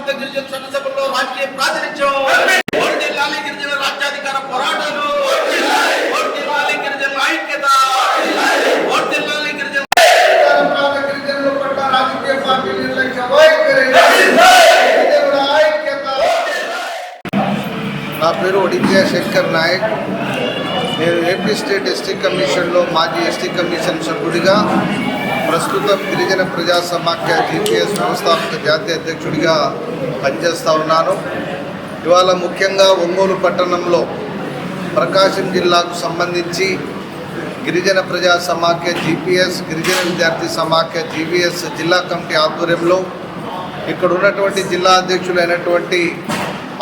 ప్రాంత గిరిజన చట్టసభల్లో రాజకీయ ప్రాతినిధ్యం, వర్ధిల్లాలి గిరిజన రాజ్యాధికార పోరాటాలు, వర్ధిల్లాలి గిరిజనుల ఐక్యత, వర్ధిల్లాలి గిరిజనుల గిరిజనుల పట్ల రాజకీయ పార్టీ నిర్లక్ష్య వైఖరి, గిరిజనుల ఐక్యత. నా పేరు ఒడిపియా శంకర్ నాయక్. నేను ఏపీ స్టేట్ ఎస్టీ కమిషన్లో మాజీ ఎస్టీ కమిషన్ సభ్యుడిగా, ప్రస్తుతం గిరిజన ప్రజా సమాఖ్య జీపీఎస్ వ్యవస్థాపక జాతీయ అధ్యక్షుడిగా పనిచేస్తూ ఉన్నాను. ఇవాళ ముఖ్యంగా ఒంగోలు పట్టణంలో ప్రకాశం జిల్లాకు సంబంధించి గిరిజన ప్రజా సమాఖ్య జీపీఎస్, గిరిజన విద్యార్థి సమాఖ్య జీవీఎస్ జిల్లా కమిటీ ఆధ్వర్యంలో ఇక్కడ ఉన్నటువంటి జిల్లా అధ్యక్షులైనటువంటి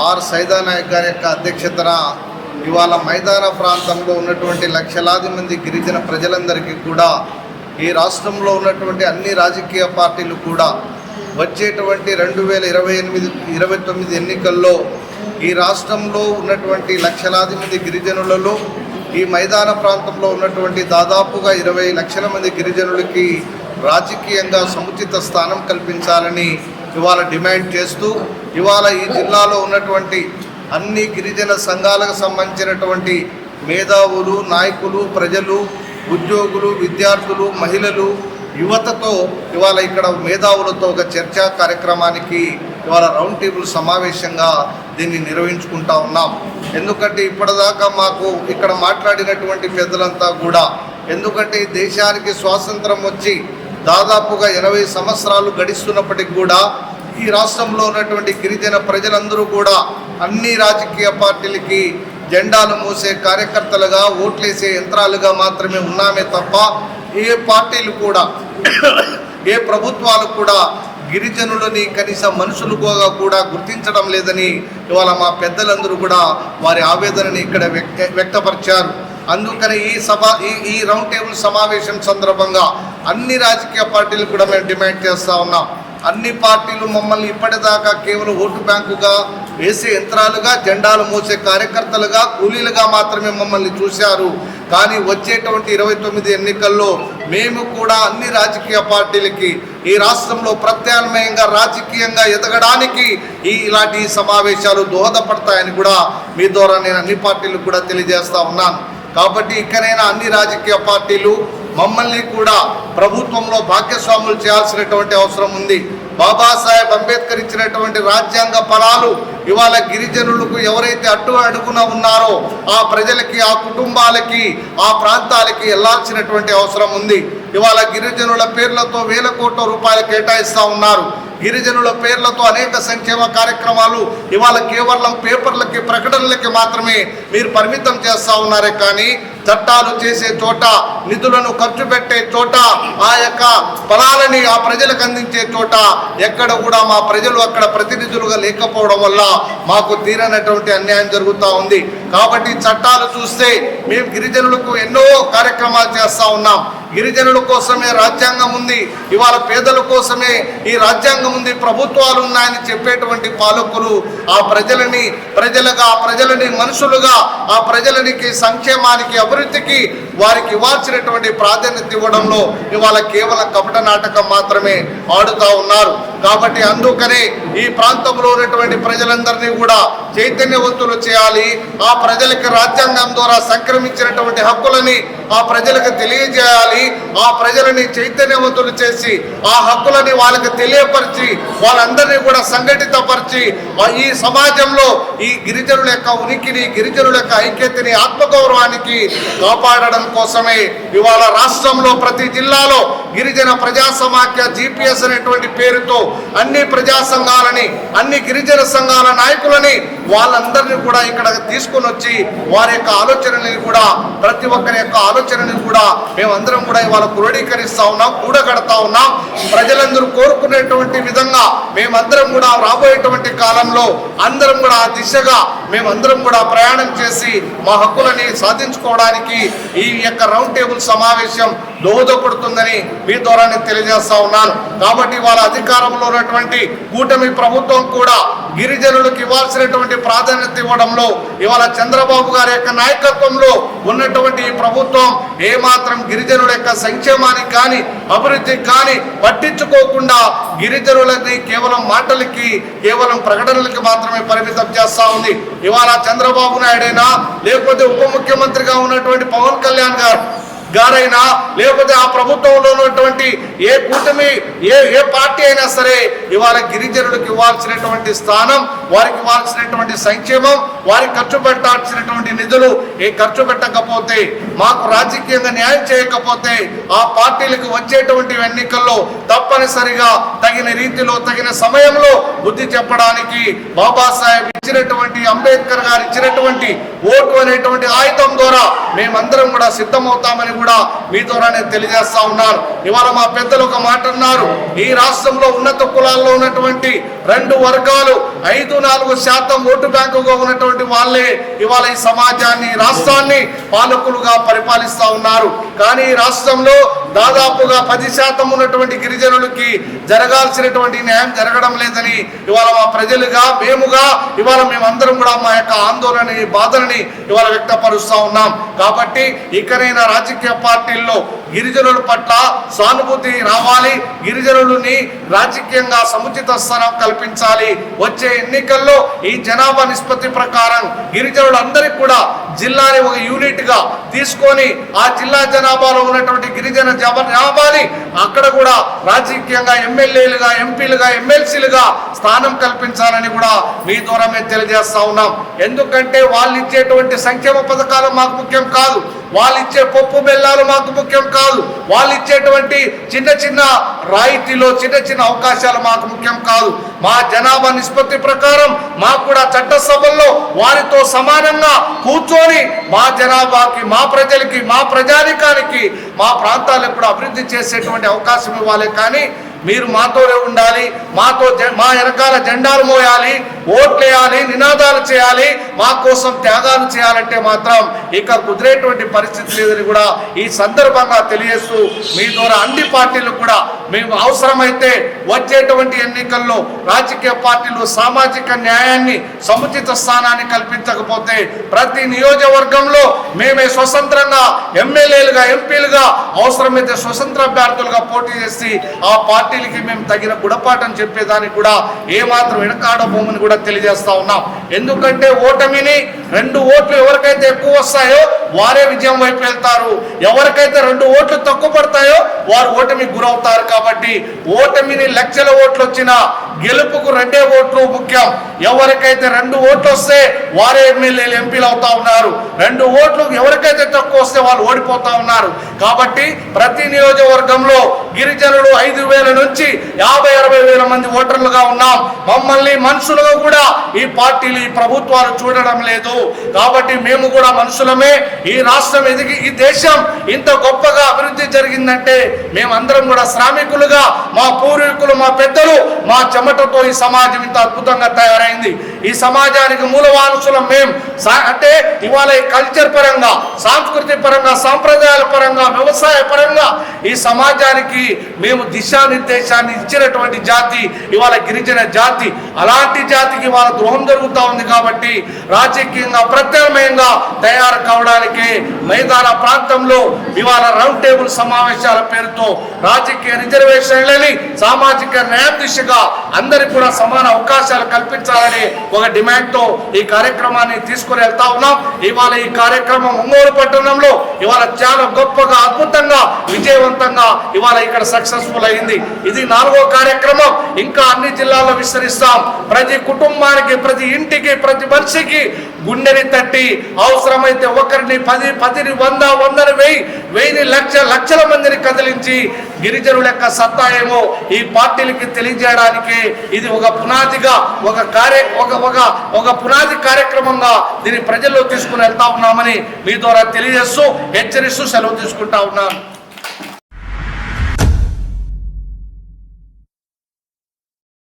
ఆర్ సైదానాయక్ గారి యొక్క అధ్యక్షతన ఇవాళ మైదాన ప్రాంతంలో ఉన్నటువంటి లక్షలాది మంది గిరిజన ప్రజలందరికీ కూడా, ఈ రాష్ట్రంలో ఉన్నటువంటి అన్ని రాజకీయ పార్టీలు కూడా వచ్చేటువంటి 2028-29 ఎన్నికల్లో ఈ రాష్ట్రంలో ఉన్నటువంటి లక్షలాది మంది గిరిజనులలో ఈ మైదాన ప్రాంతంలో ఉన్నటువంటి దాదాపుగా 20 లక్షల మంది గిరిజనులకి రాజకీయంగా సముచిత స్థానం కల్పించాలని ఇవాళ డిమాండ్ చేస్తూ, ఇవాళ ఈ జిల్లాలో ఉన్నటువంటి అన్ని గిరిజన సంఘాలకు సంబంధించినటువంటి మేధావులు, నాయకులు, ప్రజలు, ఉద్యోగులు, విద్యార్థులు, మహిళలు, యువతతో ఇవాళ ఇక్కడ మేధావులతో ఒక చర్చా కార్యక్రమానికి ఇవాళ రౌండ్ టేబుల్ సమావేశంగా దీన్ని నిర్వహించుకుంటా ఉన్నాం. ఎందుకంటే ఇప్పటిదాకా మాకు ఇక్కడ మాట్లాడినటువంటి పెద్దలంతా కూడా, ఎందుకంటే ఈ దేశానికి స్వాతంత్రం వచ్చి దాదాపుగా 80 సంవత్సరాలు గడిస్తున్నప్పటికి కూడా ఈ రాష్ట్రంలో ఉన్నటువంటి గిరిజన ప్రజలందరూ కూడా అన్ని రాజకీయ పార్టీలకి జెండాలు మోసే కార్యకర్తలుగా, ఓట్లేసే యంత్రాలుగా మాత్రమే ఉన్నామే తప్ప ఏ పార్టీలు కూడా, ఏ ప్రభుత్వాలు కూడా గిరిజనులని కనీసం మనుషులుగా కూడా గుర్తించడం లేదని ఇవాళ మా పెద్దలందరూ కూడా వారి ఆవేదనని ఇక్కడ వ్యక్తపరిచారు. అందుకని ఈ రౌండ్ టేబుల్ సమావేశం సందర్భంగా అన్ని రాజకీయ పార్టీలు కూడా మేము డిమాండ్ చేస్తూ ఉన్నాం. అన్ని పార్టీలు మమ్మల్ని ఇప్పటిదాకా కేవలం ఓటు బ్యాంకుగా, వేసే యంత్రాలుగా, జెండాలు మోసే కార్యకర్తలుగా, కూలీలుగా మాత్రమే మమ్మల్ని చూశారు. కానీ వచ్చేటువంటి 29 ఎన్నికల్లో మేము కూడా అన్ని రాజకీయ పార్టీలకి ఈ రాష్ట్రంలో ప్రత్యామ్నాయంగా రాజకీయంగా ఎదగడానికి ఇలాంటి సమావేశాలు దోహదపడతాయని కూడా మీ ద్వారా నేను అన్ని పార్టీలకు కూడా తెలియజేస్తా ఉన్నాను. కాబట్టి ఇక్కడైనా అన్ని రాజకీయ పార్టీలు మమ్మల్ని కూడా ప్రభుత్వంలో భాగస్వాములు చేయాల్సినటువంటి అవసరం ఉంది. బాబాసాహెబ్ అంబేద్కర్ ఇచ్చినటువంటి రాజ్యాంగ ఫలాలు ఇవాళ గిరిజనులకు ఎవరైతే అడుగున ఉన్నారో ఆ ప్రజలకి, ఆ కుటుంబాలకి, ఆ ప్రాంతాలకి వెళ్లాల్సినటువంటి అవసరం ఉంది. ఇవాళ గిరిజనుల పేర్లతో వేల కోట్ల రూపాయలు కేటాయిస్తూ ఉన్నారు. గిరిజనుల పేర్లతో అనేక సంక్షేమ కార్యక్రమాలు ఇవాళ కేవలం పేపర్లకి, ప్రకటనలకి మాత్రమే మీరు పరిమితం చేస్తూ ఉన్నారే కానీ చట్టాలు చేసే చోట, నిధులను ఖర్చు పెట్టే చోట, ఆ యొక్క ఫలాలని ఆ ప్రజలకు అందించే చోట ఎక్కడ కూడా మా ప్రజలు అక్కడ ప్రతినిధులుగా లేకపోవడం వల్ల మాకు తీరనటువంటి అన్యాయం జరుగుతూ ఉంది. కాబట్టి చట్టాలు చూస్తే మేము గిరిజనులకు ఎన్నో కార్యక్రమాలు చేస్తూ ఉన్నాం. గిరిజనుల కోసమే రాజ్యాంగం ఉంది, ఇవాళ పేదల కోసమే ఈ రాజ్యాంగం ఉంది, ప్రభుత్వాలు ఉన్నాయని చెప్పేటువంటి పాలకులు ఆ ప్రజలని ప్రజలుగా, ఆ ప్రజలని మనుషులుగా, ఆ ప్రజలనికి సంక్షేమానికి, అభివృద్ధికి వారికి ఇవ్వాల్సినటువంటి ప్రాధాన్యత ఇవ్వడంలో ఇవాళ కేవలం కపట నాటకం మాత్రమే ఆడుతూ ఉన్నారు. కాబట్టి అందుకనే ఈ ప్రాంతంలో ఉన్నటువంటి ప్రజలందరినీ కూడా చైతన్యవంతులు చేయాలి. ఆ ప్రజలకి రాజ్యాంగం ద్వారా సంక్రమించినటువంటి హక్కులని ఆ ప్రజలకు తెలియజేయాలి. ఆ ప్రజలని చైతన్యవంతులు చేసి ఆ హక్కులని వాళ్ళకి తెలియపరిచి వాళ్ళందరినీ కూడా సంఘటితపరిచి ఈ సమాజంలో ఈ గిరిజనుల యొక్క ఉనికిని, గిరిజనుల యొక్క ఐక్యతని, ఆత్మగౌరవానికి కాపాడడం కోసమే ఇవాళ రాష్ట్రంలో ప్రతి జిల్లాలో గిరిజన ప్రజా సమాఖ్య జీపీఎస్ అనేటువంటి పేరుతో అన్ని ప్రజా సంఘాలని, అన్ని గిరిజన సంఘాల నాయకులని వాళ్ళందరినీ కూడా ఇక్కడ తీసుకొని వచ్చి వారి యొక్క ఆలోచనని కూడా, ప్రతి ఒక్కరి యొక్క ఆలోచనని కూడా మేమందరం కూడా ఇవాళ క్రోడీకరిస్తూ ఉన్నాం, కూడగడతా ఉన్నాం. ప్రజలందరూ కోరుకునేటువంటి విధంగా మేమందరం కూడా రాబోయేటువంటి కాలంలో అందరం కూడా ఆ దిశగా మేమందరం కూడా ప్రయాణం చేసి మా హక్కులని సాధించుకోవడానికి ఈ యొక్క రౌండ్ టేబుల్ సమావేశం దోహదపడుతుందని మీ ద్వారా నేను తెలియజేస్తా ఉన్నాను. కాబట్టి వాళ్ళ అధికారంలో ఉన్నటువంటి కూటమి ప్రభుత్వం కూడా గిరిజనులకు ఇవ్వాల్సినటువంటి ప్రాధాన్యత ఇవ్వడంలో ఇవాళ చంద్రబాబు గారి యొక్క నాయకత్వంలో ఉన్నటువంటి ఈ ప్రభుత్వం ఏమాత్రం గిరిజనుల యొక్క సంక్షేమానికి కానీ అభివృద్ధికి కానీ పట్టించుకోకుండా గిరిజనులని కేవలం మాటలకి కేవలం ప్రకటనలకి మాత్రమే పరిమితం చేస్తా ఉంది. ఇవాళ చంద్రబాబు నాయుడైనా లేకపోతే ఉప ముఖ్యమంత్రిగా ఉన్నటువంటి పవన్ కళ్యాణ్ గారైనా లేకపోతే ఆ ప్రభుత్వంలో ఉన్నటువంటి ఏ కూటమి ఏ పార్టీ అయినా సరే ఇవాళ గిరిజనులకు ఇవ్వాల్సినటువంటి స్థానం, వారికి ఇవ్వాల్సినటువంటి సంక్షేమం, వారికి ఖర్చు పెట్టాల్సినటువంటి నిధులు ఖర్చు పెట్టకపోతే, మాకు రాజకీయంగా న్యాయం చేయకపోతే ఆ పార్టీలకు వచ్చేటువంటి ఎన్నికల్లో తప్పనిసరిగా తగిన రీతిలో తగిన సమయంలో బుద్ధి చెప్పడానికి బాబాసాహెబ్ ఇచ్చినటువంటి, అంబేద్కర్ గారు ఇచ్చినటువంటి ఓటు అనేటువంటి ఆయుధం ద్వారా మేమందరం కూడా సిద్ధమవుతామని కూడా మీ ద్వారా నేను తెలియజేస్తా ఉన్నాను. ఇవాళ మా పెద్దలు ఒక మాట అన్నారు, ఈ రాష్ట్రంలో ఉన్నత కులాల్లో ఉన్నటువంటి 2 వర్గాలు 5-4% ఓటు బ్యాంకుగా ఉన్నటువంటి వాళ్ళే ఇవాళ ఈ సమాజాన్ని, రాష్ట్రాన్ని పాలకులుగా పరిపాలిస్తా ఉన్నారు. కానీ ఈ రాష్ట్రంలో దాదాపుగా 10% ఉన్నటువంటి గిరిజనులకి జరగాల్సినటువంటి న్యాయం జరగడం లేదని ఇవాళ మా ప్రజలుగా ఇవాళ మేమందరం కూడా మా యొక్క ఆందోళన, బాధలని ఇవాళ వ్యక్తపరుస్తా ఉన్నాం. కాబట్టి ఇకనైనా రాజకీయ పార్టీల్లో గిరిజనుల పట్ల సానుభూతి రావాలి, గిరిజనులని రాజకీయంగా సముచిత స్థానం కల్పించాలి. వచ్చే ఎన్నికల్లో ఈ జనాభా నిష్పత్తి ప్రకారం గిరిజనులందరికీ కూడా జిల్లాని ఒక యూనిట్ గా తీసుకొని ఆ జిల్లా జనాభాలో ఉన్నటువంటి గిరిజన జనాభాని అక్కడ కూడా రాజకీయంగా ఎమ్మెల్యేలుగా, ఎంపీలుగా, ఎమ్మెల్సీలుగా స్థానం కల్పించాలని కూడా మీ ద్వారా మేము తెలియజేస్తా ఉన్నాం. ఎందుకంటే వాళ్ళు ఇచ్చేటువంటి సంక్షేమ పథకాలు మాకు ముఖ్యం కాదు, వాళ్ళు ఇచ్చే పప్పు బెల్లాలు మాకు ముఖ్యం కాదు, వాళ్ళు ఇచ్చేటువంటి చిన్న రాయితీలో చిన్న అవకాశాలు మాకు ముఖ్యం కాదు. మా జనాభా నిష్పత్తి ప్రకారం మాకు కూడా చట్టసభల్లో వారితో సమానంగా కూర్చొని మా జనాభాకి, మా ప్రజలకి, మా ప్రజానికానికి, మా ప్రాంతాలకు కూడా అభివృద్ధి చేసేటువంటి అవకాశం ఇవ్వాలి. కానీ మీరు మాతోనే ఉండాలి, మా వెనకాల జెండాలు మోయాలి, ఓట్లేయాలి, నినాదాలు చేయాలి, మా కోసం త్యాగాలు చేయాలంటే మాత్రం ఇక కుదిరేటువంటి పరిస్థితి లేదని కూడా ఈ సందర్భంగా తెలియజేస్తూ మీ ద్వారా అన్ని పార్టీలకు కూడా మేము అవసరమైతే వచ్చేటువంటి ఎన్నికల్లో రాజకీయ పార్టీలు సామాజిక న్యాయాన్ని, సముచిత స్థానాన్ని కల్పించకపోతే ప్రతి నియోజకవర్గంలో మేమే స్వతంత్రంగా ఎమ్మెల్యేలుగా, ఎంపీలుగా, అవసరమైతే స్వతంత్ర అభ్యర్థులుగా పోటీ చేసి ఆ పార్టీలకి మేము తగిన గుణపాఠం చెప్పేదానికి కూడా ఏమాత్రం వెనకాడబోమని కూడా తెలియజేస్తా ఉన్నాం. ఎందుకంటే ఓటమిని 2 ఓట్లు ఎవరికైతే ఎక్కువ వస్తాయో వారే విజయం వైపు వెళ్తారు, ఎవరికైతే 2 ఓట్లు తక్కువ పడతాయో వారు ఓటమికి గురవుతారు. కాబట్టి ఓటమిని లక్షల ఓట్లు వచ్చినా గెలుపుకు 2 ఓట్లు ముఖ్యం. ఎవరికైతే 2 ఓట్లు వస్తే వారే ఎమ్మెల్యేలు, ఎంపీలు అవుతా ఉన్నారు. 2 ఓట్లు ఎవరికైతే తక్కువ వస్తే వాళ్ళు ఓడిపోతా ఉన్నారు. కాబట్టి ప్రతి నియోజకవర్గంలో గిరిజనులు 5,000 నుంచి 50-60 వేల మంది ఓటర్లుగా ఉన్నాం. మమ్మల్ని మనుషులుగా కూడా ఈ పార్టీలు, ఈ ప్రభుత్వాలు చూడడం లేదు. కాబట్టి మేము కూడా మనుషులమే. ఈ రాష్ట్రం ఎదిగి, ఈ దేశం ఇంత గొప్పగా అభివృద్ధి జరిగిందంటే మేమందరం కూడా శ్రామికులుగా, మా పూర్వీకులు, మా పెద్దలు, మా చెమటతో ఈ సమాజం ఇంత అద్భుతంగా తయారైంది. ఈ సమాజానికి మూలవారసులం మేము. అంటే ఇవాళ కల్చర్ పరంగా, సాంస్కృతిక పరంగా, సాంప్రదాయాల పరంగా, వ్యవసాయ పరంగా ఈ సమాజానికి మేము దిశానిర్దేశాన్ని ఇచ్చినటువంటి జాతి ఇవాళ గిరిజన జాతి. అలాంటి జాతికి ఇవాళ ద్రోహం జరుగుతూ ఉంది. కాబట్టి రాజకీయంగా ప్రత్యామ్నాయంగా తయారు కావడానికి మైదాన ప్రాంతంలో ఇవాళ రౌండ్ టేబుల్ సమావేశాల పేరుతో రాజకీయ రిజర్వేషన్లని సామాజిక న్యాయ దిశగా అందరికి కూడా సమాన అవకాశాలు కల్పించాలని ఒక డిమాండ్తో ఈ కార్యక్రమాన్ని తీసుకుని వెళ్తా ఉన్నాం. ఇవాళ ఈ కార్యక్రమం ఒంగోలు పట్టణంలో ఇవాళ చాలా గొప్పగా, అద్భుతంగా, విజయవంతంగా ఇవాళ ఇక్కడ సక్సెస్ఫుల్ అయింది. ఇది 4వ కార్యక్రమం. ఇంకా అన్ని జిల్లాల్లో విస్తరిస్తాం. ప్రతి కుటుంబానికి, ప్రతి ఇంటికి, ప్రతి మనిషికి గుండెని తట్టి అవసరమైతే ఒకరిని 10, 100, 1000, లక్షల మందిని కదిలించి గిరిజనుల యొక్క సత్తా ఏమో ఈ పార్టీలకి తెలియజేయడానికి ఇది ఒక పునాదిగా, ఒక పునాది కార్యక్రమంగా దీన్ని ప్రజల్లో తీసుకుని వెళ్తా ఉన్నామని మీ ద్వారా తెలియజేస్తూ, హెచ్చరిస్తూ సెలవు తీసుకుంటా ఉన్నాను.